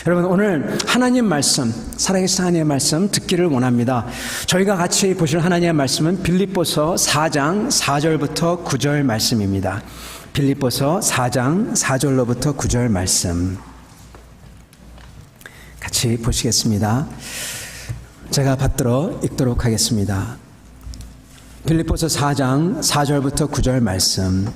여러분, 오늘 하나님 말씀, 살아계신 하나님의 말씀 듣기를 원합니다. 저희가 같이 보실 하나님의 말씀은 빌립보서 4장 4절부터 9절 말씀입니다. 빌립보서 4장 4절로부터 9절 말씀 같이 보시겠습니다. 제가 받들어 읽도록 하겠습니다. 빌립보서 4장 4절부터 9절 말씀.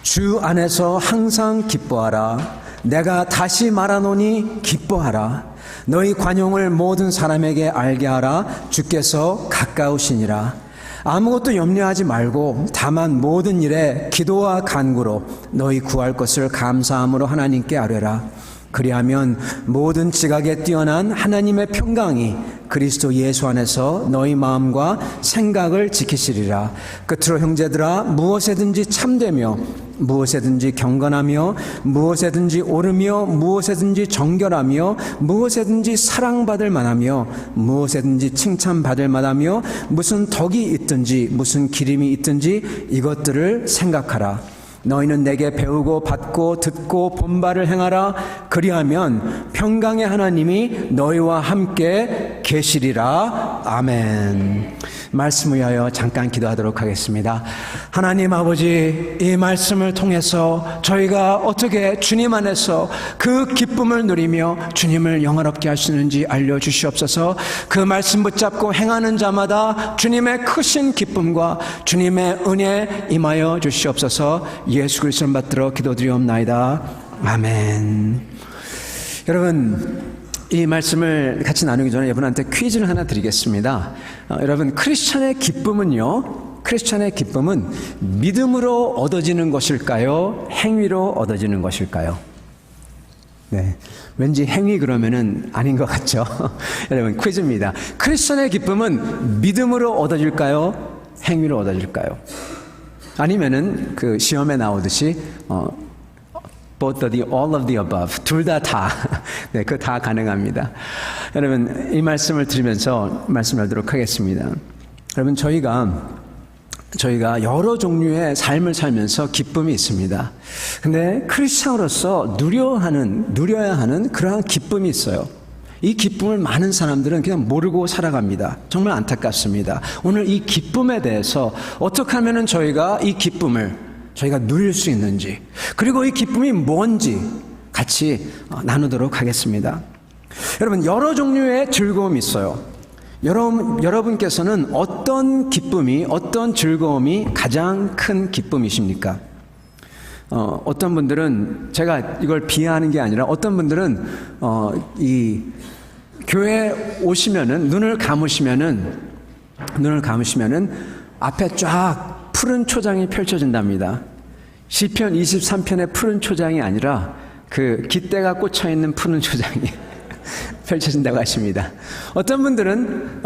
주 안에서 항상 기뻐하라. 내가 다시 말하노니 기뻐하라. 너희 관용을 모든 사람에게 알게 하라. 주께서 가까우시니라. 아무것도 염려하지 말고 다만 모든 일에 기도와 간구로 너희 구할 것을 감사함으로 하나님께 아뢰라. 그리하면 모든 지각에 뛰어난 하나님의 평강이 그리스도 예수 안에서 너희 마음과 생각을 지키시리라. 끝으로 형제들아, 무엇에든지 참되며 무엇에든지 경건하며 무엇에든지 옳으며 무엇에든지 정결하며 무엇에든지 사랑받을 만하며 무엇에든지 칭찬받을 만하며 무슨 덕이 있든지 무슨 기림이 있든지 이것들을 생각하라. 너희는 내게 배우고 받고 듣고 본바를 행하라. 그리하면 평강의 하나님이 너희와 함께 계시리라. 아멘. 말씀 위하여 잠깐 기도하도록 하겠습니다. 하나님 아버지, 이 말씀을 통해서 저희가 어떻게 주님 안에서 그 기쁨을 누리며 주님을 영화롭게 하시는지 알려주시옵소서. 그 말씀 붙잡고 행하는 자마다 주님의 크신 기쁨과 주님의 은혜 임하여 주시옵소서. 예수 그리스도를 받들어 기도드리옵나이다. 아멘. 여러분, 이 말씀을 같이 나누기 전에 여러분한테 퀴즈를 하나 드리겠습니다. 여러분, 크리스찬의 기쁨은 믿음으로 얻어지는 것일까요? 행위로 얻어지는 것일까요? 네, 왠지 행위 그러면은 아닌 것 같죠? 여러분, 퀴즈입니다. 크리스찬의 기쁨은 믿음으로 얻어질까요? 행위로 얻어질까요? 아니면은 그 시험에 나오듯이 both of the, all of the above, 둘 다. 네, 그 다 가능합니다. 여러분, 이 말씀을 들으면서 말씀하도록 하겠습니다. 여러분, 저희가 여러 종류의 삶을 살면서 기쁨이 있습니다. 근데 크리스찬으로서 누려야 하는 그러한 기쁨이 있어요. 이 기쁨을 많은 사람들은 그냥 모르고 살아갑니다. 정말 안타깝습니다. 오늘 이 기쁨에 대해서 어떻게 하면은 저희가 이 기쁨을 저희가 누릴 수 있는지, 그리고 이 기쁨이 뭔지 같이 나누도록 하겠습니다. 여러분, 여러 종류의 즐거움이 있어요. 여러분께서는 어떤 기쁨이, 어떤 즐거움이 가장 큰 기쁨이십니까? 어떤 분들은, 제가 이걸 비하하는 게 아니라 어떤 분들은 이 교회 오시면은 눈을 감으시면은 앞에 쫙 푸른 초장이 펼쳐진답니다. 시편 23편의 푸른 초장이 아니라 그 깃대가 꽂혀 있는 푸른 초장이 펼쳐진다고 하십니다. 어떤 분들은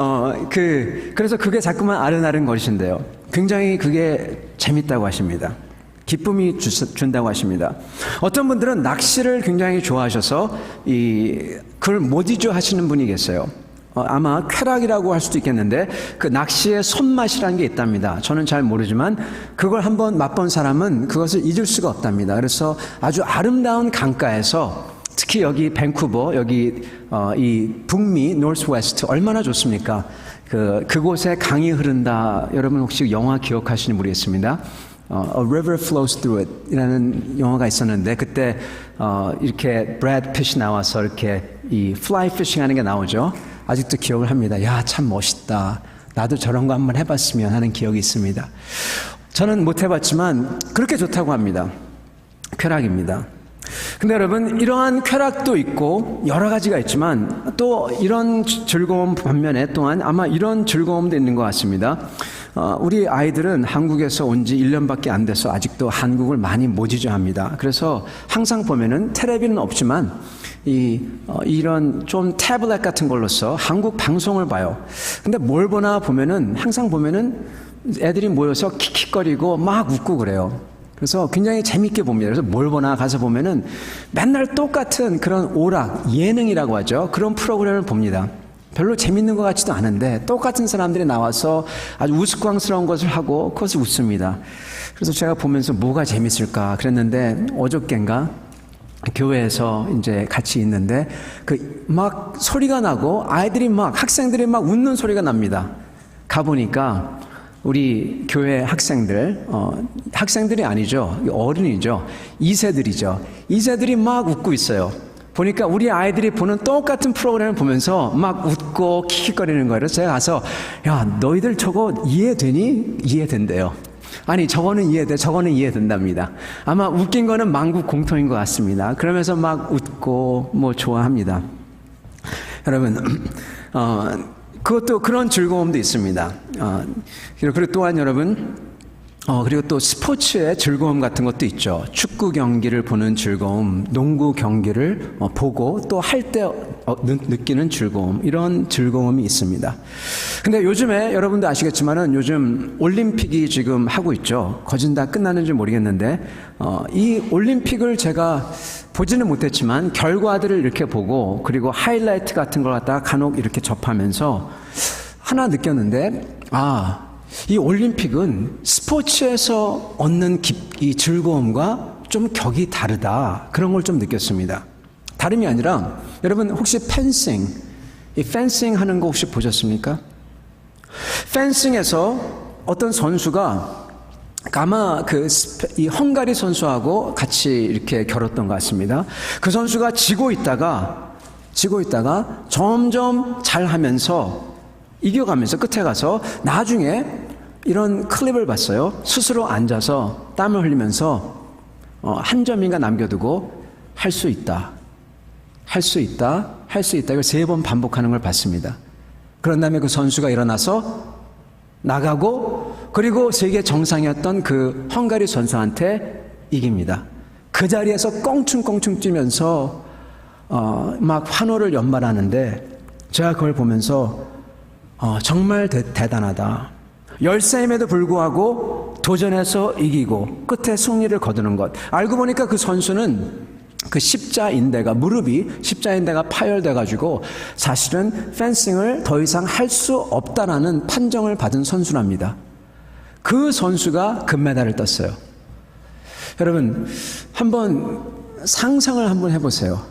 그래서 그게 자꾸만 아른아른 거리신데요. 굉장히 그게 재밌다고 하십니다. 기쁨이 준다고 하십니다. 어떤 분들은 낚시를 굉장히 좋아하셔서 그걸 못 잊어 하시는 분이 계세요. 아마 쾌락이라고 할 수도 있겠는데 그 낚시의 손맛이라는 게 있답니다. 저는 잘 모르지만 그걸 한번 맛본 사람은 그것을 잊을 수가 없답니다. 그래서 아주 아름다운 강가에서, 특히 여기 밴쿠버, 여기 이 북미 노스웨스트 얼마나 좋습니까? 그곳에 강이 흐른다. 여러분 혹시 영화 기억하시는 분이 있습니다. A River Flows Through It 이라는 영화가 있었는데, 그때 이렇게 브래드 핏이 나와서 이렇게 이 플라이 피싱 하는 게 나오죠. 아직도 기억을 합니다. 야, 참 멋있다. 나도 저런 거 한번 해봤으면 하는 기억이 있습니다. 저는 못 해봤지만 그렇게 좋다고 합니다. 쾌락입니다. 근데 여러분, 이러한 쾌락도 있고 여러 가지가 있지만 또 이런 즐거움 반면에 또한 아마 이런 즐거움도 있는 것 같습니다. 우리 아이들은 한국에서 온 지 1년밖에 안 돼서 아직도 한국을 많이 못 잊어합니다. 그래서 항상 보면은 텔레비는 없지만 이런 좀 태블릿 같은 걸로서 한국 방송을 봐요. 근데 뭘 보나 보면은 항상 보면은 애들이 모여서 킥킥거리고 막 웃고 그래요. 그래서 굉장히 재밌게 봅니다. 그래서 뭘 보나 가서 보면은 맨날 똑같은 그런 오락, 예능이라고 하죠. 그런 프로그램을 봅니다. 별로 재밌는 것 같지도 않은데 똑같은 사람들이 나와서 아주 우스꽝스러운 것을 하고 그것을 웃습니다. 그래서 제가 보면서 뭐가 재밌을까 그랬는데 어저께인가 교회에서 이제 같이 있는데 그 막 소리가 나고 아이들이 막 학생들이 막 웃는 소리가 납니다. 가보니까 우리 교회 학생들, 학생들이 아니죠. 어른이죠. 2세들이죠. 2세들이 막 웃고 있어요. 보니까 우리 아이들이 보는 똑같은 프로그램을 보면서 막 웃고 킥킥거리는 거예요. 그래서 제가 가서 야, 너희들 저거 이해되니? 이해된대요. 아니, 저거는 이해돼, 저거는 이해된답니다. 아마 웃긴 거는 만국 공통인 것 같습니다. 그러면서 막 웃고 뭐 좋아합니다. 여러분, 그것도 그런 즐거움도 있습니다. 그리고 또한 여러분, 그리고 또 스포츠의 즐거움 같은 것도 있죠. 축구 경기를 보는 즐거움, 농구 경기를 보고 또 할 때 느끼는 즐거움, 이런 즐거움이 있습니다. 근데 요즘에 여러분도 아시겠지만은 요즘 올림픽이 지금 하고 있죠. 거진 다 끝났는지 모르겠는데, 이 올림픽을 제가 보지는 못했지만 결과들을 이렇게 보고 그리고 하이라이트 같은 걸 갖다가 간혹 이렇게 접하면서 하나 느꼈는데, 이 올림픽은 스포츠에서 얻는 이 즐거움과 좀 격이 다르다. 그런 걸 좀 느꼈습니다. 다름이 아니라 여러분 혹시 이 펜싱 하는 거 혹시 보셨습니까? 펜싱에서 어떤 선수가 아마 이 헝가리 선수하고 같이 이렇게 겨뤘던 것 같습니다. 그 선수가 지고 있다가 점점 잘하면서 이겨가면서 끝에 가서 나중에 이런 클립을 봤어요. 스스로 앉아서 땀을 흘리면서 한 점인가 남겨두고 할 수 있다. 이걸 3번 반복하는 걸 봤습니다. 그런 다음에 그 선수가 일어나서 나가고 그리고 세계 정상이었던 그 헝가리 선수한테 이깁니다. 그 자리에서 껑충껑충 뛰면서 막 환호를 연말하는데 제가 그걸 보면서 정말 대단하다. 열세임에도 불구하고 도전해서 이기고 끝에 승리를 거두는 것. 알고 보니까 그 선수는 그 무릎이 십자인대가 파열돼가지고 사실은 펜싱을 더 이상 할 수 없다라는 판정을 받은 선수랍니다. 그 선수가 금메달을 떴어요. 여러분, 한번 상상을 한번 해보세요.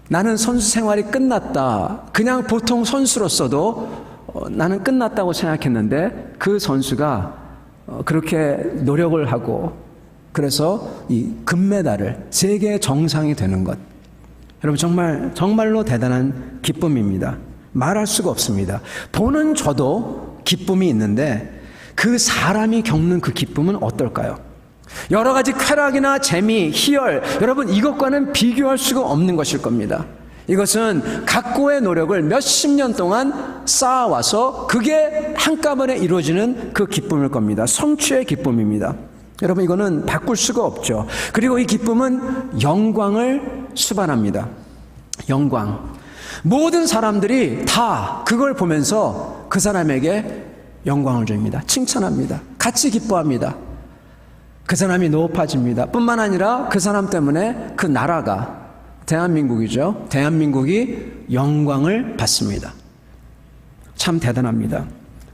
나는 선수 생활이 끝났다. 그냥 보통 선수로서도 나는 끝났다고 생각했는데 그 선수가 그렇게 노력을 하고 그래서 이 금메달을 세계 정상이 되는 것. 여러분 정말로 대단한 기쁨입니다. 말할 수가 없습니다. 보는 저도 기쁨이 있는데 그 사람이 겪는 그 기쁨은 어떨까요? 여러 가지 쾌락이나 재미, 희열, 여러분 이것과는 비교할 수가 없는 것일 겁니다. 이것은 각고의 노력을 몇십 년 동안 쌓아와서 그게 한꺼번에 이루어지는 그 기쁨일 겁니다. 성취의 기쁨입니다. 여러분 이거는 바꿀 수가 없죠. 그리고 이 기쁨은 영광을 수반합니다. 영광. 모든 사람들이 다 그걸 보면서 그 사람에게 영광을 줍니다. 칭찬합니다. 같이 기뻐합니다. 그 사람이 높아집니다. 뿐만 아니라 그 사람 때문에 그 나라가 대한민국이죠. 대한민국이 영광을 받습니다. 참 대단합니다.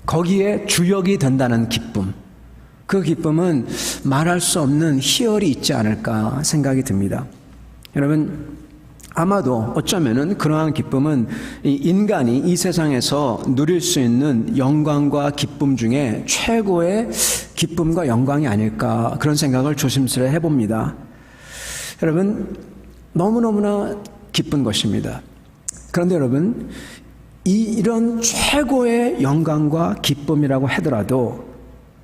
거기에 주역이 된다는 기쁨. 그 기쁨은 말할 수 없는 희열이 있지 않을까 생각이 듭니다. 여러분, 아마도 어쩌면은 그러한 기쁨은 인간이 이 세상에서 누릴 수 있는 영광과 기쁨 중에 최고의 기쁨과 영광이 아닐까 그런 생각을 조심스레 해봅니다. 여러분, 너무너무나 기쁜 것입니다. 그런데 여러분, 이런 최고의 영광과 기쁨이라고 하더라도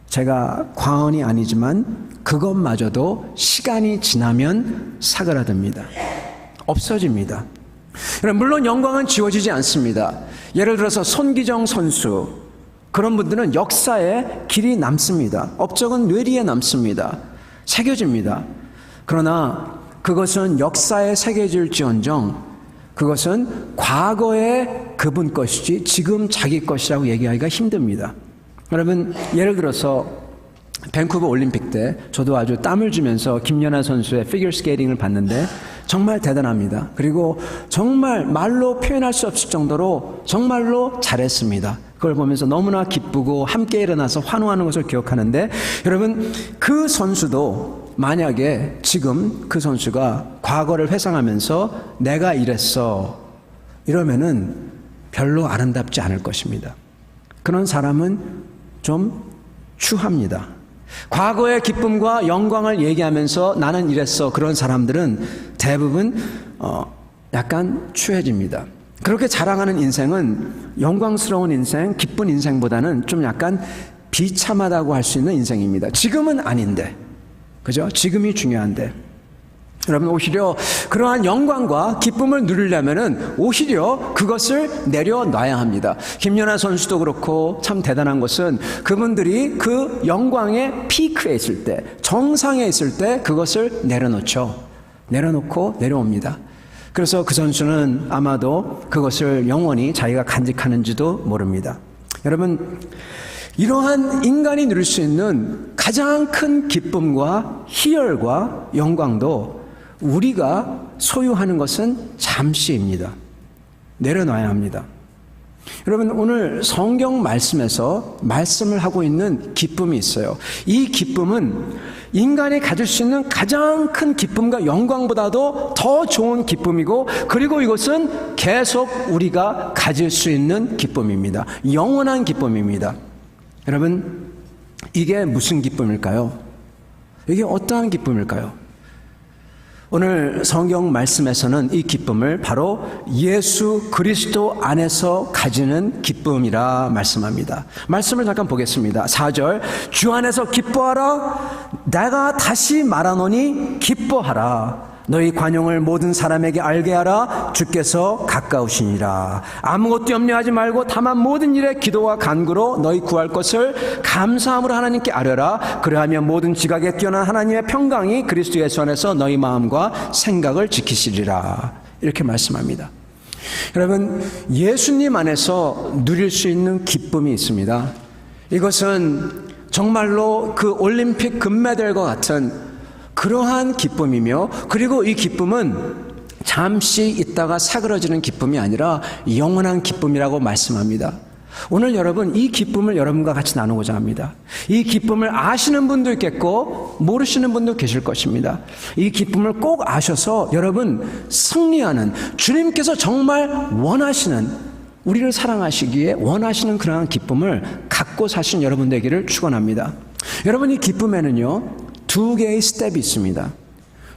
제가 과언이 아니지만 그것마저도 시간이 지나면 사그라듭니다. 없어집니다. 물론 영광은 지워지지 않습니다. 예를 들어서 손기정 선수, 그런 분들은 역사에 길이 남습니다. 업적은 뇌리에 남습니다. 새겨집니다. 그러나 그것은 역사에 새겨질지언정 그것은 과거의 그분 것이지 지금 자기 것이라고 얘기하기가 힘듭니다. 여러분, 예를 들어서 밴쿠버 올림픽 때 저도 아주 땀을 주면서 김연아 선수의 피겨 스케이팅을 봤는데 정말 대단합니다. 그리고 정말 말로 표현할 수 없을 정도로 정말로 잘했습니다. 그걸 보면서 너무나 기쁘고 함께 일어나서 환호하는 것을 기억하는데 여러분, 그 선수도 만약에 지금 그 선수가 과거를 회상하면서 내가 이랬어 이러면은 별로 아름답지 않을 것입니다. 그런 사람은 좀 추합니다. 과거의 기쁨과 영광을 얘기하면서 나는 이랬어 그런 사람들은 대부분 약간 추해집니다. 그렇게 자랑하는 인생은 영광스러운 인생, 기쁜 인생보다는 좀 약간 비참하다고 할 수 있는 인생입니다. 지금은 아닌데, 그죠? 지금이 중요한데. 여러분, 오히려 그러한 영광과 기쁨을 누리려면은 오히려 그것을 내려놔야 합니다. 김연아 선수도 그렇고 참 대단한 것은 그분들이 그 영광의 피크에 있을 때, 정상에 있을 때 그것을 내려놓죠. 내려놓고 내려옵니다. 그래서 그 선수는 아마도 그것을 영원히 자기가 간직하는지도 모릅니다. 여러분, 이러한 인간이 누릴 수 있는 가장 큰 기쁨과 희열과 영광도 우리가 소유하는 것은 잠시입니다. 내려놔야 합니다. 여러분, 오늘 성경 말씀에서 말씀을 하고 있는 기쁨이 있어요. 이 기쁨은 인간이 가질 수 있는 가장 큰 기쁨과 영광보다도 더 좋은 기쁨이고, 그리고 이것은 계속 우리가 가질 수 있는 기쁨입니다. 영원한 기쁨입니다. 여러분, 이게 무슨 기쁨일까요? 이게 어떠한 기쁨일까요? 오늘 성경 말씀에서는 이 기쁨을 바로 예수 그리스도 안에서 가지는 기쁨이라 말씀합니다. 말씀을 잠깐 보겠습니다. 4절, 주 안에서 기뻐하라. 내가 다시 말하노니 기뻐하라. 너희 관용을 모든 사람에게 알게 하라. 주께서 가까우시니라. 아무것도 염려하지 말고 다만 모든 일에 기도와 간구로 너희 구할 것을 감사함으로 하나님께 아뢰라. 그러하면 모든 지각에 뛰어난 하나님의 평강이 그리스도 예수 안에서 너희 마음과 생각을 지키시리라. 이렇게 말씀합니다. 여러분, 예수님 안에서 누릴 수 있는 기쁨이 있습니다. 이것은 정말로 그 올림픽 금메달과 같은 그러한 기쁨이며, 그리고 이 기쁨은 잠시 있다가 사그러지는 기쁨이 아니라 영원한 기쁨이라고 말씀합니다. 오늘 여러분, 이 기쁨을 여러분과 같이 나누고자 합니다. 이 기쁨을 아시는 분도 있겠고 모르시는 분도 계실 것입니다. 이 기쁨을 꼭 아셔서 여러분 승리하는, 주님께서 정말 원하시는, 우리를 사랑하시기에 원하시는 그러한 기쁨을 갖고 사신 여러분 되기를 축원합니다. 여러분, 이 기쁨에는요 두 개의 스텝이 있습니다.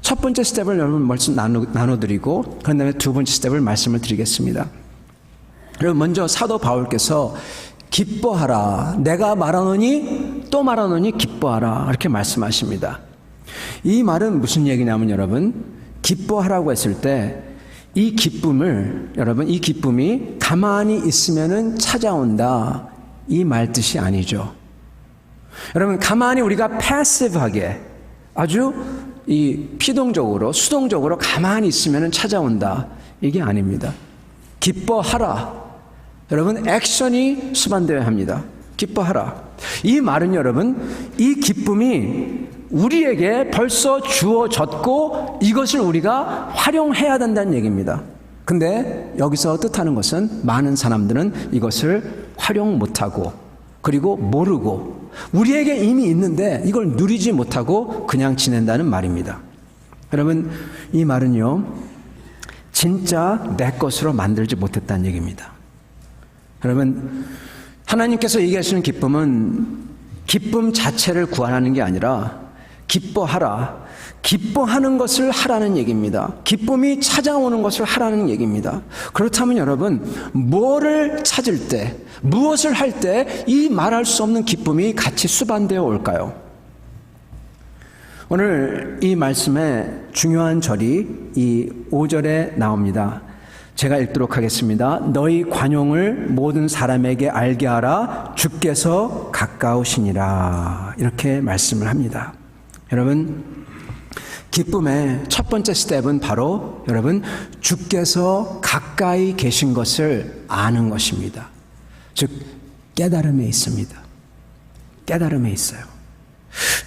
첫 번째 스텝을 여러분 말씀 나눠드리고, 그 다음에 두 번째 스텝을 말씀을 드리겠습니다. 여러분, 먼저 사도 바울께서 기뻐하라. 내가 말하노니 또 말하노니 기뻐하라. 이렇게 말씀하십니다. 이 말은 무슨 얘기냐면 여러분, 기뻐하라고 했을 때 이 기쁨을, 여러분, 이 기쁨이 가만히 있으면은 찾아온다, 이 말 뜻이 아니죠. 여러분, 가만히 우리가 패시브하게 아주 이 피동적으로, 수동적으로 가만히 있으면 찾아온다, 이게 아닙니다. 기뻐하라. 여러분, 액션이 수반되어야 합니다. 기뻐하라. 이 말은 여러분, 이 기쁨이 우리에게 벌써 주어졌고 이것을 우리가 활용해야 된다는 얘기입니다. 근데 여기서 뜻하는 것은 많은 사람들은 이것을 활용 못하고, 그리고 모르고, 우리에게 이미 있는데 이걸 누리지 못하고 그냥 지낸다는 말입니다. 여러분, 이 말은요 진짜 내 것으로 만들지 못했다는 얘기입니다. 여러분, 하나님께서 얘기하시는 기쁨은 기쁨 자체를 구하는 게 아니라 기뻐하라, 기뻐하는 것을 하라는 얘기입니다. 기쁨이 찾아오는 것을 하라는 얘기입니다. 그렇다면 여러분, 뭐를 찾을 때, 무엇을 할 때 이 말할 수 없는 기쁨이 같이 수반되어 올까요? 오늘 이 말씀의 중요한 절이 이 5절에 나옵니다. 제가 읽도록 하겠습니다. 너희 관용을 모든 사람에게 알게 하라. 주께서 가까우시니라. 이렇게 말씀을 합니다. 여러분, 기쁨의 첫 번째 스텝은 바로 여러분, 주께서 가까이 계신 것을 아는 것입니다. 즉, 깨달음에 있습니다. 깨달음에 있어요.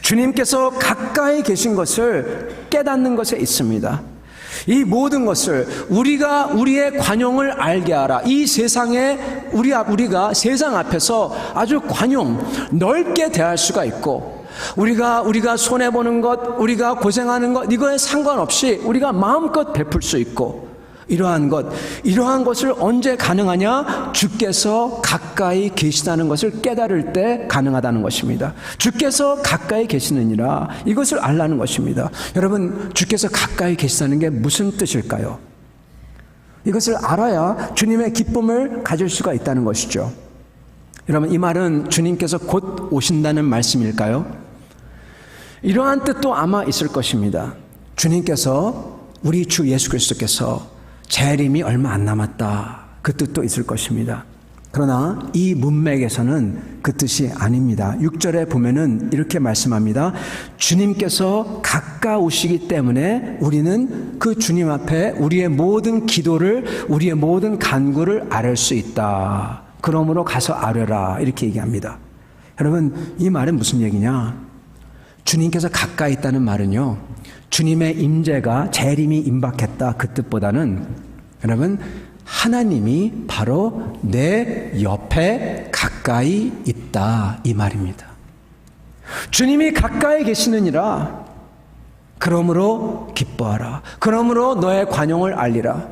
주님께서 가까이 계신 것을 깨닫는 것에 있습니다. 이 모든 것을 우리가 우리의 관용을 알게 하라. 이 세상에 우리가 세상 앞에서 아주 관용 넓게 대할 수가 있고, 우리가 손해보는 것, 우리가 고생하는 것, 이거에 상관없이 우리가 마음껏 베풀 수 있고, 이러한 것을 언제 가능하냐? 주께서 가까이 계시다는 것을 깨달을 때 가능하다는 것입니다. 주께서 가까이 계시느니라, 이것을 알라는 것입니다. 여러분, 주께서 가까이 계시다는 게 무슨 뜻일까요? 이것을 알아야 주님의 기쁨을 가질 수가 있다는 것이죠. 여러분, 이 말은 주님께서 곧 오신다는 말씀일까요? 이러한 뜻도 아마 있을 것입니다. 주님께서, 우리 주 예수 그리스도께서 재림이 얼마 안 남았다, 그 뜻도 있을 것입니다. 그러나 이 문맥에서는 그 뜻이 아닙니다. 6절에 보면은 이렇게 말씀합니다. 주님께서 가까우시기 때문에 우리는 그 주님 앞에 우리의 모든 기도를, 우리의 모든 간구를 아뢰 수 있다. 그러므로 가서 아뢰라, 이렇게 얘기합니다. 여러분, 이 말은 무슨 얘기냐? 주님께서 가까이 있다는 말은요, 주님의 임재가, 재림이 임박했다, 그 뜻보다는 여러분, 하나님이 바로 내 옆에 가까이 있다, 이 말입니다. 주님이 가까이 계시느니라. 그러므로 기뻐하라. 그러므로 너의 관용을 알리라.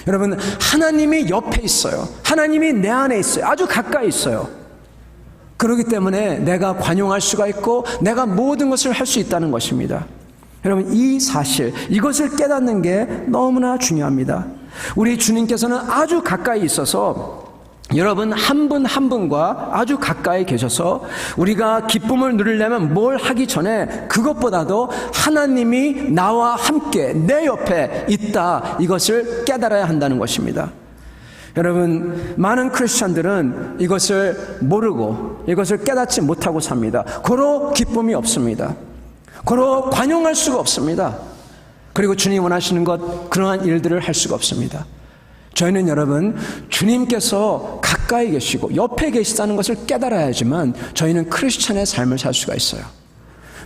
여러분, 하나님이 옆에 있어요. 하나님이 내 안에 있어요. 아주 가까이 있어요. 그렇기 때문에 내가 관용할 수가 있고 내가 모든 것을 할 수 있다는 것입니다. 여러분, 이 사실, 이것을 깨닫는 게 너무나 중요합니다. 우리 주님께서는 아주 가까이 있어서 여러분 한 분 한 분과 아주 가까이 계셔서 우리가 기쁨을 누리려면 뭘 하기 전에 그것보다도 하나님이 나와 함께 내 옆에 있다, 이것을 깨달아야 한다는 것입니다. 여러분, 많은 크리스천들은 이것을 모르고 이것을 깨닫지 못하고 삽니다. 고로 기쁨이 없습니다. 고로 관용할 수가 없습니다. 그리고 주님 원하시는 것, 그러한 일들을 할 수가 없습니다. 저희는 여러분, 주님께서 가까이 계시고 옆에 계시다는 것을 깨달아야지만 저희는 크리스천의 삶을 살 수가 있어요.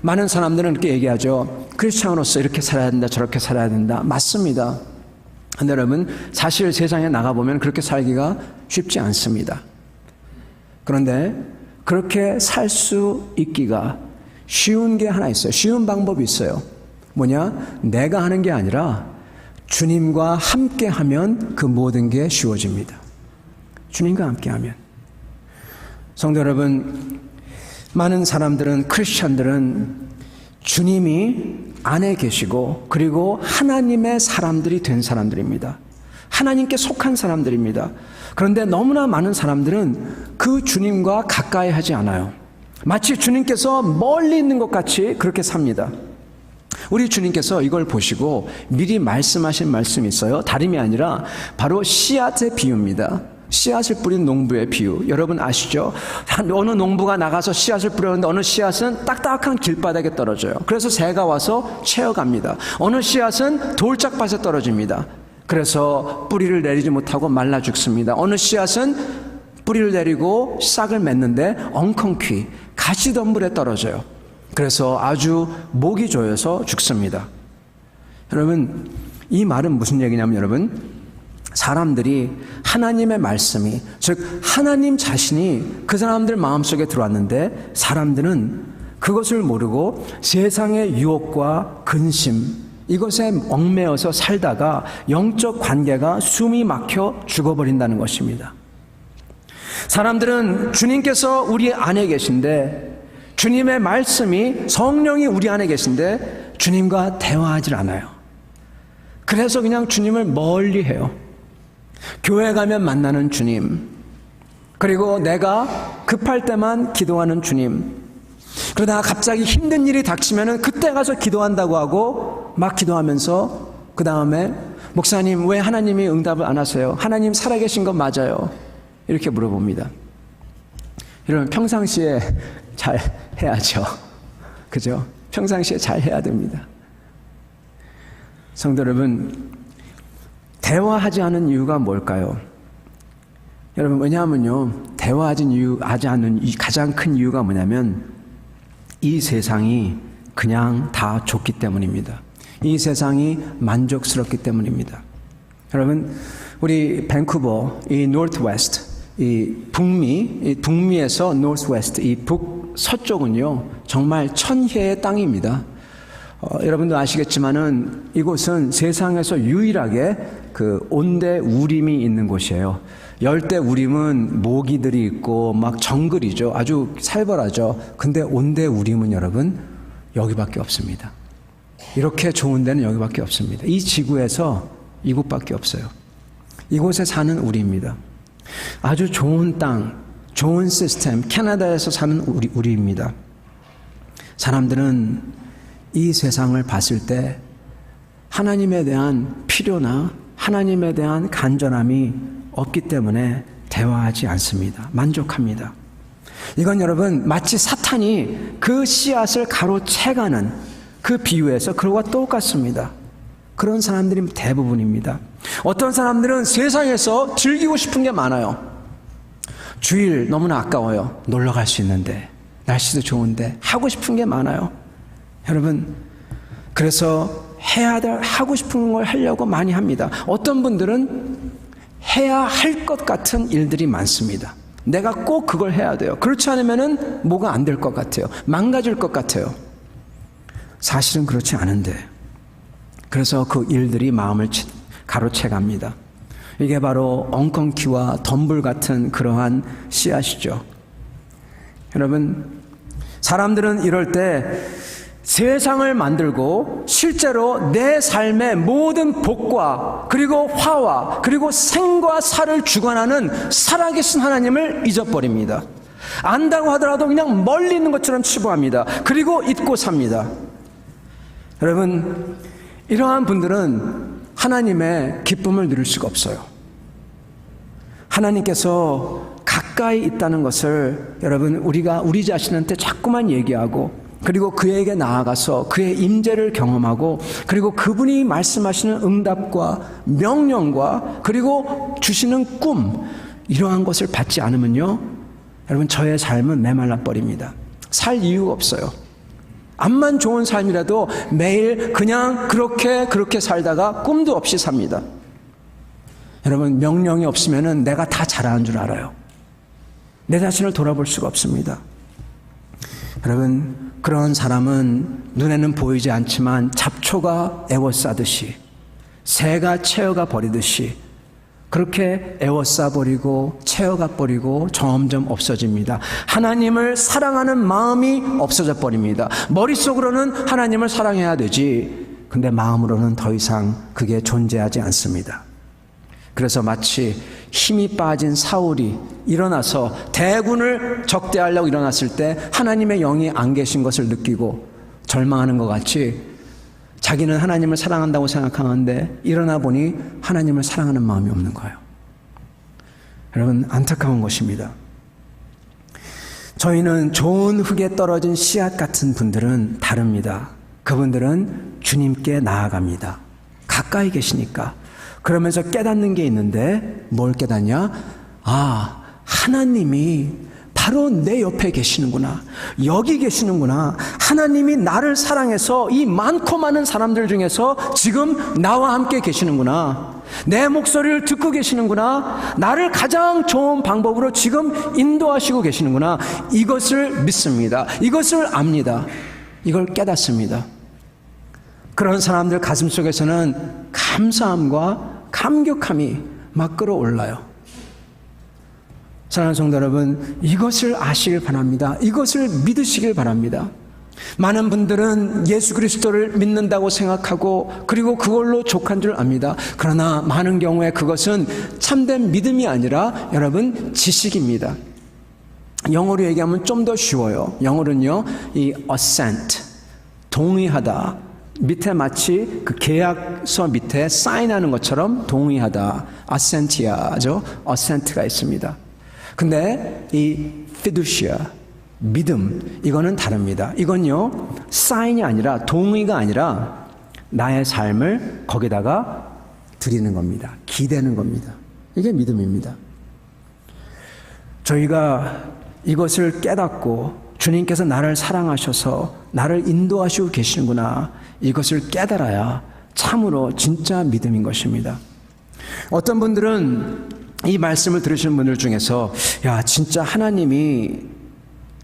많은 사람들은 이렇게 얘기하죠. 크리스천으로서 이렇게 살아야 된다, 저렇게 살아야 된다. 맞습니다. 근데 여러분, 사실 세상에 나가보면 그렇게 살기가 쉽지 않습니다. 그런데 그렇게 살 수 있기가 쉬운 게 하나 있어요. 쉬운 방법이 있어요. 뭐냐? 내가 하는 게 아니라 주님과 함께 하면 그 모든 게 쉬워집니다. 주님과 함께 하면. 성도 여러분, 많은 사람들은, 크리스천들은 주님이 안에 계시고 그리고 하나님의 사람들이 된 사람들입니다. 하나님께 속한 사람들입니다. 그런데 너무나 많은 사람들은 그 주님과 가까이 하지 않아요. 마치 주님께서 멀리 있는 것 같이 그렇게 삽니다. 우리 주님께서 이걸 보시고 미리 말씀하신 말씀이 있어요. 다름이 아니라 바로 씨앗의 비유입니다. 씨앗을 뿌린 농부의 비유. 여러분 아시죠? 어느 농부가 나가서 씨앗을 뿌렸는데 어느 씨앗은 딱딱한 길바닥에 떨어져요. 그래서 새가 와서 채워갑니다. 어느 씨앗은 돌짝밭에 떨어집니다. 그래서 뿌리를 내리지 못하고 말라 죽습니다. 어느 씨앗은 뿌리를 내리고 싹을 맺는데 엉겅퀴 가시덤불에 떨어져요. 그래서 아주 목이 조여서 죽습니다. 여러분, 이 말은 무슨 얘기냐면, 여러분, 사람들이 하나님의 말씀이, 즉 하나님 자신이 그 사람들 마음속에 들어왔는데 사람들은 그것을 모르고 세상의 유혹과 근심, 이것에 얽매여서 살다가 영적 관계가 숨이 막혀 죽어버린다는 것입니다. 사람들은 주님께서 우리 안에 계신데, 주님의 말씀이, 성령이 우리 안에 계신데 주님과 대화하지 않아요. 그래서 그냥 주님을 멀리 해요. 교회 가면 만나는 주님, 그리고 내가 급할 때만 기도하는 주님, 그러다가 갑자기 힘든 일이 닥치면 그때 가서 기도한다고 하고 막 기도하면서 그 다음에 목사님, 왜 하나님이 응답을 안 하세요? 하나님 살아계신 건 맞아요. 이렇게 물어봅니다. 이러면 평상시에 잘 해야죠. 그죠? 평상시에 잘 해야 됩니다. 성도 여러분, 대화하지 않은 이유가 뭘까요? 여러분, 왜냐하면요, 대화하지 않는 가장 큰 이유가 뭐냐면 이 세상이 그냥 다 좋기 때문입니다. 이 세상이 만족스럽기 때문입니다. 여러분, 우리 밴쿠버, 이 노스웨스트, 이 북미에서 노스웨스트, 이 북서쪽은요, 정말 천혜의 땅입니다. 여러분도 아시겠지만은 이곳은 세상에서 유일하게 그 온대 우림이 있는 곳이에요. 열대 우림은 모기들이 있고 막 정글이죠. 아주 살벌하죠. 근데 온대 우림은 여러분 여기밖에 없습니다. 이렇게 좋은 데는 여기밖에 없습니다. 이 지구에서 이곳밖에 없어요. 이곳에 사는 우리입니다. 아주 좋은 땅, 좋은 시스템, 캐나다에서 사는 우리입니다. 사람들은 이 세상을 봤을 때 하나님에 대한 필요나 하나님에 대한 간절함이 없기 때문에 대화하지 않습니다. 만족합니다. 이건 여러분 마치 사탄이 그 씨앗을 가로채가는 그 비유에서 그와 똑같습니다. 그런 사람들이 대부분입니다. 어떤 사람들은 세상에서 즐기고 싶은 게 많아요. 주일 너무나 아까워요. 놀러 갈 수 있는데, 날씨도 좋은데 하고 싶은 게 많아요. 여러분, 그래서 하고 싶은 걸 하려고 많이 합니다. 어떤 분들은 해야 할 것 같은 일들이 많습니다. 내가 꼭 그걸 해야 돼요. 그렇지 않으면 뭐가 안 될 것 같아요. 망가질 것 같아요. 사실은 그렇지 않은데, 그래서 그 일들이 마음을 가로채갑니다. 이게 바로 엉겅퀴와 덤불 같은 그러한 씨앗이죠. 여러분, 사람들은 이럴 때 세상을 만들고 실제로 내 삶의 모든 복과 그리고 화와 그리고 생과 사를 주관하는 살아계신 하나님을 잊어버립니다. 안다고 하더라도 그냥 멀리 있는 것처럼 치부합니다. 그리고 잊고 삽니다. 여러분, 이러한 분들은 하나님의 기쁨을 누릴 수가 없어요. 하나님께서 가까이 있다는 것을 여러분 우리가 우리 자신한테 자꾸만 얘기하고, 그리고 그에게 나아가서 그의 임재를 경험하고, 그리고 그분이 말씀하시는 응답과 명령과 그리고 주시는 꿈, 이러한 것을 받지 않으면요, 여러분 저의 삶은 메말라 버립니다. 살 이유가 없어요. 암만 좋은 삶이라도 매일 그냥 그렇게 살다가 꿈도 없이 삽니다. 여러분, 명령이 없으면은 내가 다 잘하는 줄 알아요. 내 자신을 돌아볼 수가 없습니다. 여러분, 그런 사람은 눈에는 보이지 않지만 잡초가 애워싸듯이, 새가 채어가 버리듯이 그렇게 애워싸 버리고 채어가 버리고 점점 없어집니다. 하나님을 사랑하는 마음이 없어져 버립니다. 머릿속으로는 하나님을 사랑해야 되지, 근데 마음으로는 더 이상 그게 존재하지 않습니다. 그래서 마치 힘이 빠진 사울이 일어나서 대군을 적대하려고 일어났을 때 하나님의 영이 안 계신 것을 느끼고 절망하는 것 같이, 자기는 하나님을 사랑한다고 생각하는데 일어나 보니 하나님을 사랑하는 마음이 없는 거예요. 여러분, 안타까운 것입니다. 저희는 좋은 흙에 떨어진 씨앗 같은 분들은 다릅니다. 그분들은 주님께 나아갑니다. 가까이 계시니까. 그러면서 깨닫는 게 있는데, 뭘 깨닫냐? 아, 하나님이 바로 내 옆에 계시는구나. 여기 계시는구나. 하나님이 나를 사랑해서 이 많고 많은 사람들 중에서 지금 나와 함께 계시는구나. 내 목소리를 듣고 계시는구나. 나를 가장 좋은 방법으로 지금 인도하시고 계시는구나. 이것을 믿습니다. 이것을 압니다. 이걸 깨닫습니다. 그런 사람들 가슴속에서는 감사함과 감격함이 막 끌어올라요. 사랑하는 성도 여러분, 이것을 아시길 바랍니다. 이것을 믿으시길 바랍니다. 많은 분들은 예수 그리스도를 믿는다고 생각하고 그리고 그걸로 족한 줄 압니다. 그러나 많은 경우에 그것은 참된 믿음이 아니라 여러분 지식입니다. 영어로 얘기하면 좀 더 쉬워요. 영어로는요, 이 assent, 동의하다, 밑에 마치 그 계약서 밑에 사인하는 것처럼 동의하다, assent이야죠. assent가 있습니다. 근데 이 fiducia, 믿음, 이거는 다릅니다. 이건요, 사인이 아니라, 동의가 아니라 나의 삶을 거기다가 드리는 겁니다. 기대는 겁니다. 이게 믿음입니다. 저희가 이것을 깨닫고 주님께서 나를 사랑하셔서 나를 인도하시고 계시는구나, 이것을 깨달아야 참으로 진짜 믿음인 것입니다. 어떤 분들은 이 말씀을 들으시는 분들 중에서 야, 진짜 하나님이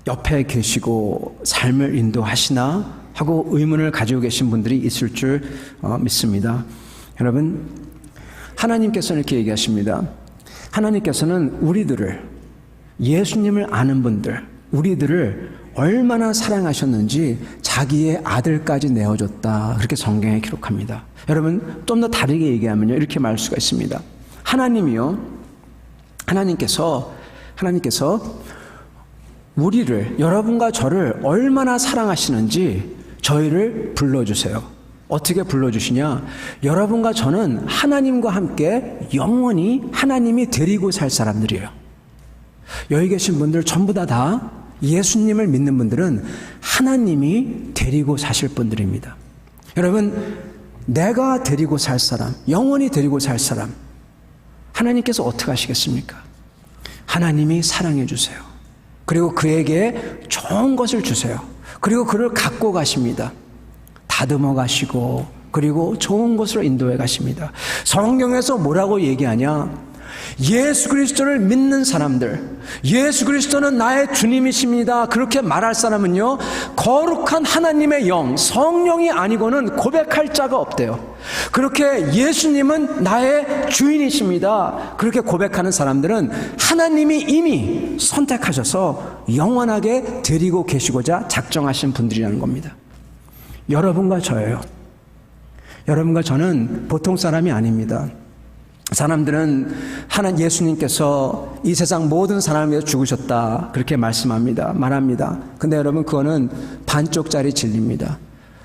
옆에 계시고 삶을 인도하시나 하고 의문을 가지고 계신 분들이 있을 줄 믿습니다. 여러분, 하나님께서는 이렇게 얘기하십니다. 하나님께서는 우리들을, 예수님을 아는 분들, 우리들을 얼마나 사랑하셨는지 자기의 아들까지 내어줬다, 그렇게 성경에 기록합니다. 여러분, 좀 더 다르게 얘기하면요, 이렇게 말할 수가 있습니다. 하나님께서 우리를, 여러분과 저를 얼마나 사랑하시는지 저희를 불러주세요. 어떻게 불러주시냐? 여러분과 저는 하나님과 함께 영원히 하나님이 데리고 살 사람들이에요. 여기 계신 분들 전부 다 예수님을 믿는 분들은 하나님이 데리고 사실 분들입니다. 여러분, 내가 데리고 살 사람, 영원히 데리고 살 사람, 하나님께서 어떻게 하시겠습니까? 하나님이 사랑해 주세요. 그리고 그에게 좋은 것을 주세요. 그리고 그를 갖고 가십니다. 다듬어 가시고, 그리고 좋은 곳으로 인도해 가십니다. 성경에서 뭐라고 얘기하냐? 예수 그리스도를 믿는 사람들, 예수 그리스도는 나의 주님이십니다, 그렇게 말할 사람은요, 거룩한 하나님의 영, 성령이 아니고는 고백할 자가 없대요. 그렇게 예수님은 나의 주인이십니다, 그렇게 고백하는 사람들은 하나님이 이미 선택하셔서 영원하게 데리고 계시고자 작정하신 분들이라는 겁니다. 여러분과 저예요. 여러분과 저는 보통 사람이 아닙니다. 사람들은 예수님께서 이 세상 모든 사람을 위해서 죽으셨다, 그렇게 말합니다. 근데 여러분, 그거는 반쪽짜리 진리입니다.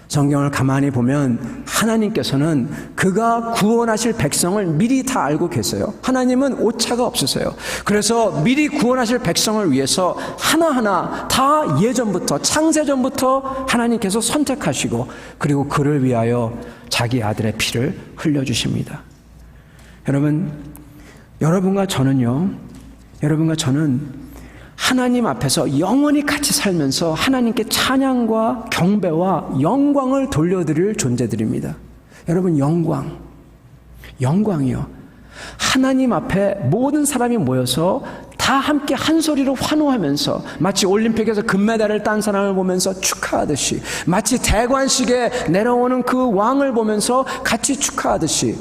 성경을 가만히 보면 하나님께서는 그가 구원하실 백성을 미리 다 알고 계세요. 하나님은 오차가 없으세요. 그래서 미리 구원하실 백성을 위해서 하나하나 다 예전부터, 창세전부터 하나님께서 선택하시고, 그리고 그를 위하여 자기 아들의 피를 흘려주십니다. 여러분, 여러분과 저는 하나님 앞에서 영원히 같이 살면서 하나님께 찬양과 경배와 영광을 돌려드릴 존재들입니다. 여러분, 영광이요. 하나님 앞에 모든 사람이 모여서 다 함께 한 소리로 환호하면서, 마치 올림픽에서 금메달을 딴 사람을 보면서 축하하듯이, 마치 대관식에 내려오는 그 왕을 보면서 같이 축하하듯이,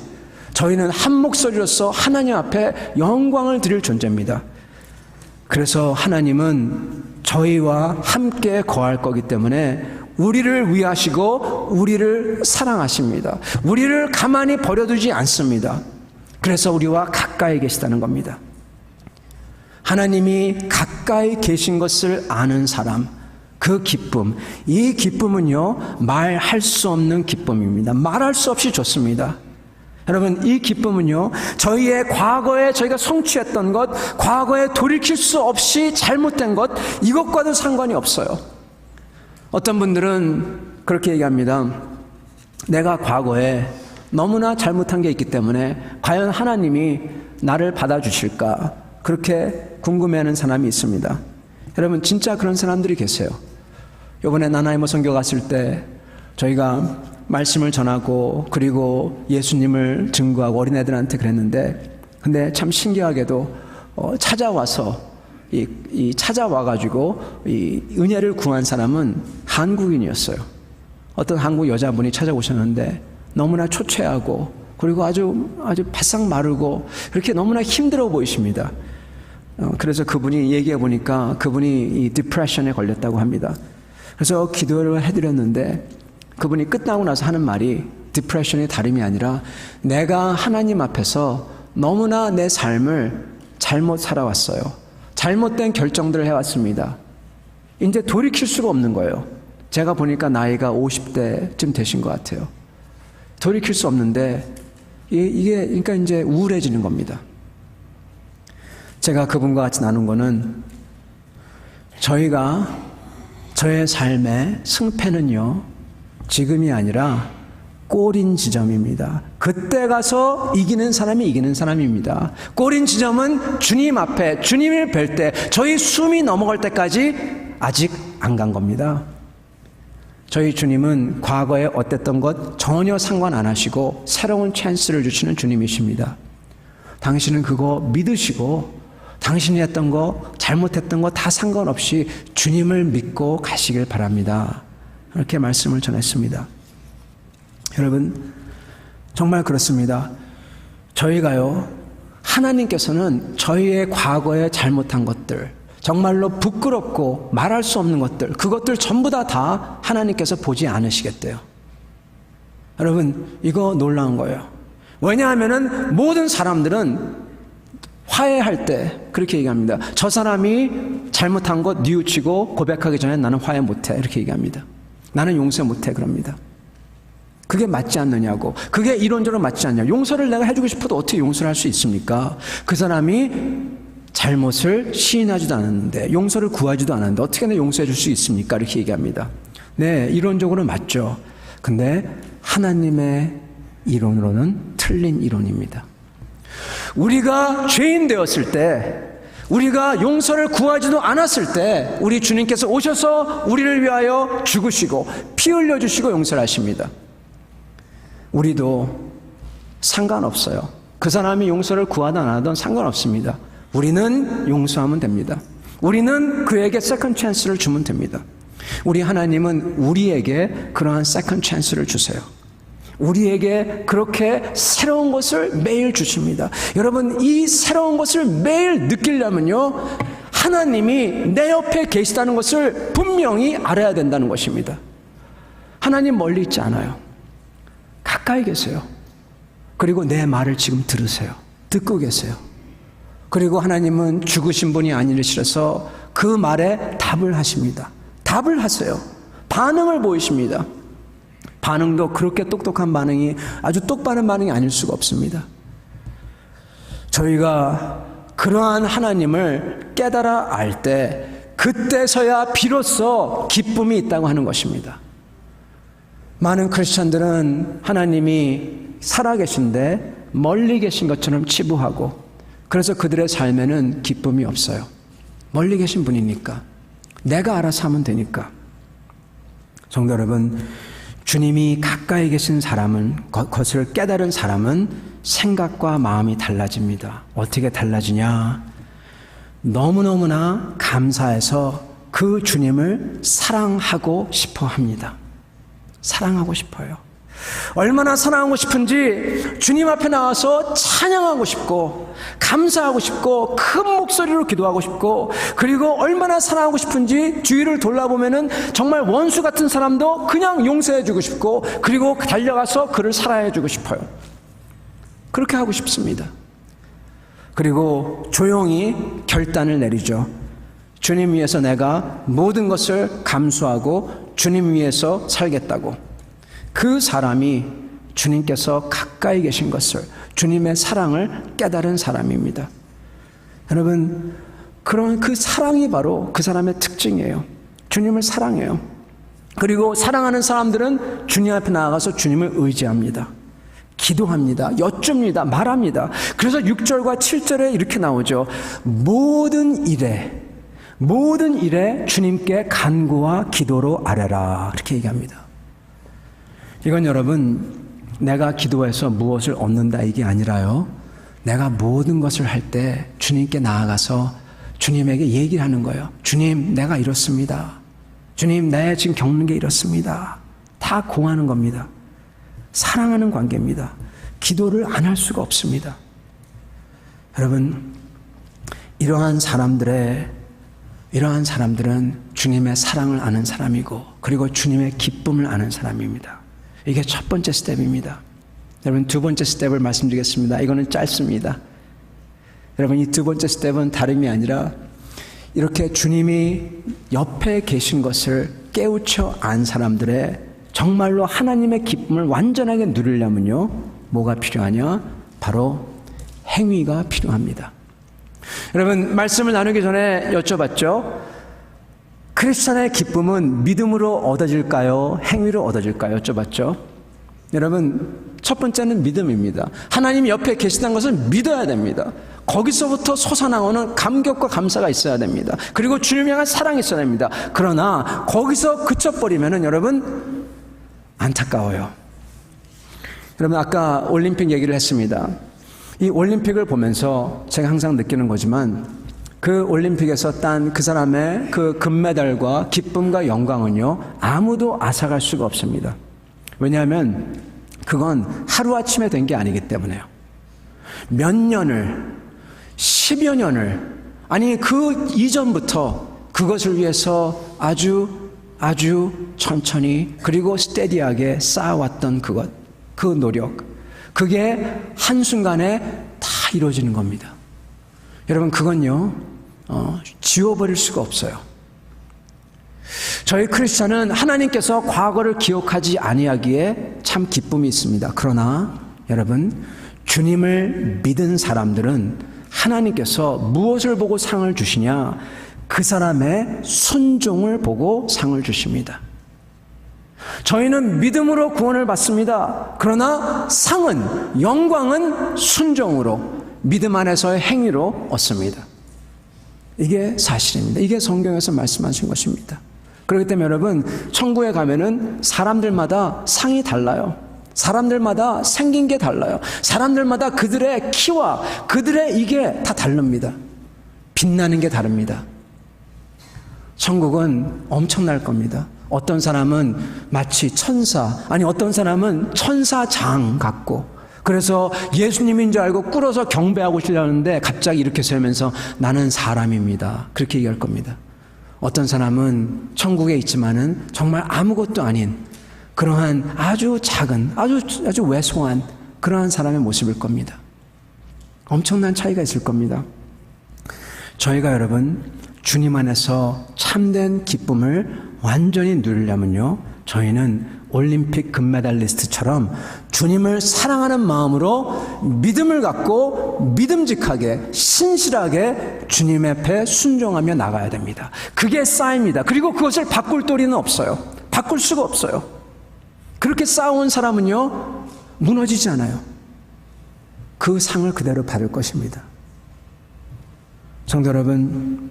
저희는 한 목소리로서 하나님 앞에 영광을 드릴 존재입니다. 그래서 하나님은 저희와 함께 거할 거기 때문에 우리를 위하시고 우리를 사랑하십니다. 우리를 가만히 버려두지 않습니다. 그래서 우리와 가까이 계시다는 겁니다. 하나님이 가까이 계신 것을 아는 사람, 그 기쁨, 이 기쁨은요, 말할 수 없는 기쁨입니다. 말할 수 없이 좋습니다. 여러분, 이 기쁨은요, 저희의 과거에 저희가 성취했던 것, 과거에 돌이킬 수 없이 잘못된 것, 이것과도 상관이 없어요. 어떤 분들은 그렇게 얘기합니다. 내가 과거에 너무나 잘못한 게 있기 때문에 과연 하나님이 나를 받아주실까, 그렇게 궁금해하는 사람이 있습니다. 여러분, 진짜 그런 사람들이 계세요. 이번에 나나이모 선교 갔을 때 저희가 말씀을 전하고, 그리고 예수님을 증거하고 어린애들한테 그랬는데, 근데 참 신기하게도 찾아와서 찾아와가지고 이 은혜를 구한 사람은 한국인이었어요. 어떤 한국 여자분이 찾아오셨는데 너무나 초췌하고, 그리고 아주 바싹 마르고 그렇게 너무나 힘들어 보이십니다. 그래서 그분이 얘기해 보니까 그분이 이 디프레션에 걸렸다고 합니다. 그래서 기도를 해드렸는데, 그분이 끝나고 나서 하는 말이, 디프레션이 다름이 아니라 내가 하나님 앞에서 너무나 내 삶을 잘못 살아왔어요. 잘못된 결정들을 해왔습니다. 이제 돌이킬 수가 없는 거예요. 제가 보니까 나이가 50대쯤 되신 것 같아요. 돌이킬 수 없는데 이게 그러니까 이제 우울해지는 겁니다. 제가 그분과 같이 나눈 거는, 저의 삶의 승패는요, 지금이 아니라 꼬린 지점입니다. 그때 가서 이기는 사람이 이기는 사람입니다. 꼬린 지점은 주님 앞에, 주님을 뵐 때, 저희 숨이 넘어갈 때까지 아직 안 간 겁니다. 저희 주님은 과거에 어땠던 것 전혀 상관 안 하시고 새로운 찬스를 주시는 주님이십니다. 당신은 그거 믿으시고 당신이 했던 거 잘못했던 거 다 상관없이 주님을 믿고 가시길 바랍니다. 이렇게 말씀을 전했습니다. 여러분 정말 그렇습니다. 저희가요, 하나님께서는 저희의 과거에 잘못한 것들, 정말로 부끄럽고 말할 수 없는 것들, 그것들 전부 다 하나님께서 보지 않으시겠대요. 여러분 이거 놀라운 거예요. 왜냐하면은 모든 사람들은 화해할 때 그렇게 얘기합니다. 저 사람이 잘못한 것 뉘우치고 고백하기 전에 나는 화해 못해, 이렇게 얘기합니다. 나는 용서 못해, 그럽니다. 그게 맞지 않느냐고. 그게 이론적으로 맞지 않냐. 용서를 내가 해주고 싶어도 어떻게 용서를 할 수 있습니까? 그 사람이 잘못을 시인하지도 않았는데, 용서를 구하지도 않았는데 어떻게 내가 용서해 줄 수 있습니까? 이렇게 얘기합니다. 네, 이론적으로 맞죠. 근데 하나님의 이론으로는 틀린 이론입니다. 우리가 죄인 되었을 때, 우리가 용서를 구하지도 않았을 때 우리 주님께서 오셔서 우리를 위하여 죽으시고 피 흘려주시고 용서를 하십니다. 우리도 상관없어요. 그 사람이 용서를 구하든 안 하든 상관없습니다. 우리는 용서하면 됩니다. 우리는 그에게 세컨드 찬스를 주면 됩니다. 우리 하나님은 우리에게 그러한 세컨드 찬스를 주세요. 우리에게 그렇게 새로운 것을 매일 주십니다. 여러분 이 새로운 것을 매일 느끼려면요, 하나님이 내 옆에 계시다는 것을 분명히 알아야 된다는 것입니다. 하나님 멀리 있지 않아요. 가까이 계세요. 그리고 내 말을 지금 들으세요. 듣고 계세요. 그리고 하나님은 죽으신 분이 아니시라서 그 말에 답을 하십니다. 답을 하세요. 반응을 보이십니다. 반응도 그렇게 똑똑한 반응이, 아주 똑바른 반응이 아닐 수가 없습니다. 저희가 그러한 하나님을 깨달아 알 때, 그때서야 비로소 기쁨이 있다고 하는 것입니다. 많은 크리스천들은 하나님이 살아계신데 멀리 계신 것처럼 치부하고, 그래서 그들의 삶에는 기쁨이 없어요. 멀리 계신 분이니까, 내가 알아서 하면 되니까. 성도 여러분, 주님이 가까이 계신 사람은, 그것을 깨달은 사람은 생각과 마음이 달라집니다. 어떻게 달라지냐? 너무너무나 감사해서 그 주님을 사랑하고 싶어 합니다. 사랑하고 싶어요. 얼마나 사랑하고 싶은지 주님 앞에 나와서 찬양하고 싶고 감사하고 싶고 큰 목소리로 기도하고 싶고, 그리고 얼마나 사랑하고 싶은지 주위를 돌아보면은 정말 원수 같은 사람도 그냥 용서해 주고 싶고, 그리고 달려가서 그를 사랑해 주고 싶어요. 그렇게 하고 싶습니다. 그리고 조용히 결단을 내리죠. 주님 위해서 내가 모든 것을 감수하고 주님 위해서 살겠다고. 그 사람이 주님께서 가까이 계신 것을, 주님의 사랑을 깨달은 사람입니다. 여러분, 그런 그 사랑이 바로 그 사람의 특징이에요. 주님을 사랑해요. 그리고 사랑하는 사람들은 주님 앞에 나아가서 주님을 의지합니다. 기도합니다. 여쭙니다. 말합니다. 그래서 6절과 7절에 이렇게 나오죠. 모든 일에 주님께 간구와 기도로 아뢰라, 이렇게 얘기합니다. 이건 여러분, 내가 기도해서 무엇을 얻는다 이게 아니라요, 내가 모든 것을 할 때 주님께 나아가서 주님에게 얘기를 하는 거예요. 주님, 내가 이렇습니다. 주님, 내 지금 겪는 게 이렇습니다. 다 공하는 겁니다. 사랑하는 관계입니다. 기도를 안 할 수가 없습니다. 여러분, 이러한 사람들은 주님의 사랑을 아는 사람이고, 그리고 주님의 기쁨을 아는 사람입니다. 이게 첫 번째 스텝입니다. 여러분, 두 번째 스텝을 말씀드리겠습니다. 이거는 짧습니다. 여러분, 이 두 번째 스텝은 다름이 아니라 이렇게 주님이 옆에 계신 것을 깨우쳐 안 사람들의 정말로 하나님의 기쁨을 완전하게 누리려면요, 뭐가 필요하냐? 바로 행위가 필요합니다. 여러분, 말씀을 나누기 전에 여쭤봤죠. 크리스천의 기쁨은 믿음으로 얻어질까요? 행위로 얻어질까요? 여쭤봤죠. 여러분, 첫 번째는 믿음입니다. 하나님이 옆에 계시다는 것을 믿어야 됩니다. 거기서부터 솟아나오는 감격과 감사가 있어야 됩니다. 그리고 주님을 향한 사랑이 있어야 됩니다. 그러나 거기서 그쳐버리면은 여러분 안타까워요. 여러분 아까 올림픽 얘기를 했습니다. 이 올림픽을 보면서 제가 항상 느끼는 거지만 그 올림픽에서 딴 그 사람의 그 금메달과 기쁨과 영광은요 아무도 앗아갈 수가 없습니다. 왜냐하면 그건 하루아침에 된 게 아니기 때문에요. 몇 년을 10여 년을 아니 그 이전부터 그것을 위해서 아주 천천히 그리고 스테디하게 쌓아왔던 그것, 그 노력, 그게 한순간에 다 이루어지는 겁니다. 여러분 그건요 지워버릴 수가 없어요. 저희 크리스찬은 하나님께서 과거를 기억하지 아니하기에 참 기쁨이 있습니다. 그러나 여러분 주님을 믿은 사람들은 하나님께서 무엇을 보고 상을 주시냐? 그 사람의 순종을 보고 상을 주십니다. 저희는 믿음으로 구원을 받습니다. 그러나 상은, 영광은 순종으로, 믿음 안에서의 행위로 얻습니다. 이게 사실입니다. 이게 성경에서 말씀하신 것입니다. 그렇기 때문에 여러분 천국에 가면은 사람들마다 상이 달라요. 사람들마다 생긴 게 달라요. 사람들마다 그들의 키와 그들의 이게 다 다릅니다. 빛나는 게 다릅니다. 천국은 엄청날 겁니다. 어떤 사람은 마치 천사, 아니 어떤 사람은 천사장 같고, 그래서 예수님인 줄 알고 꿇어서 경배하고 싶다는데 갑자기 이렇게 서면서 나는 사람입니다. 그렇게 얘기할 겁니다. 어떤 사람은 천국에 있지만은 정말 아무것도 아닌 그러한 아주 작은, 아주 왜소한 그러한 사람의 모습일 겁니다. 엄청난 차이가 있을 겁니다. 저희가 여러분 주님 안에서 참된 기쁨을 완전히 누리려면요, 저희는 올림픽 금메달리스트처럼 주님을 사랑하는 마음으로 믿음을 갖고 믿음직하게 신실하게 주님 앞에 순종하며 나가야 됩니다. 그게 쌓입니다. 그리고 그것을 바꿀 도리는 없어요. 바꿀 수가 없어요. 그렇게 쌓아온 사람은요 무너지지 않아요. 그 상을 그대로 받을 것입니다. 성도 여러분,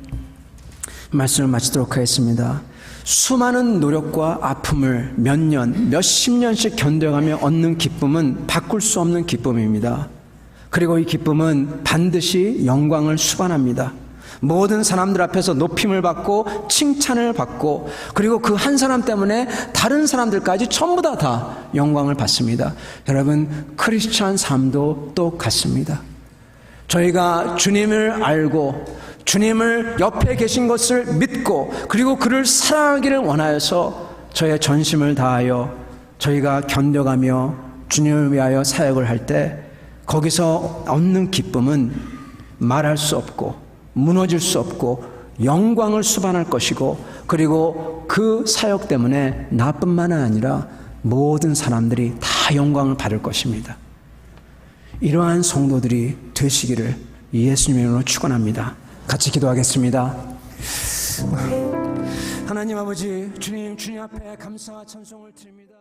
말씀을 마치도록 하겠습니다. 수많은 노력과 아픔을 몇 년, 몇십 년씩 견뎌가며 얻는 기쁨은 바꿀 수 없는 기쁨입니다. 그리고 이 기쁨은 반드시 영광을 수반합니다. 모든 사람들 앞에서 높임을 받고 칭찬을 받고, 그리고 그 한 사람 때문에 다른 사람들까지 전부 다 영광을 받습니다. 여러분 크리스찬 삶도 똑같습니다. 저희가 주님을 알고 주님을 옆에 계신 것을 믿고 그리고 그를 사랑하기를 원하여서 저희의 전심을 다하여 저희가 견뎌가며 주님을 위하여 사역을 할 때 거기서 얻는 기쁨은 말할 수 없고 무너질 수 없고 영광을 수반할 것이고, 그리고 그 사역 때문에 나뿐만 아니라 모든 사람들이 다 영광을 받을 것입니다. 이러한 성도들이 되시기를 예수님의 이름으로 축원합니다. 같이 기도하겠습니다. 하나님 아버지, 주님 앞에 감사와 찬송을 드립니다.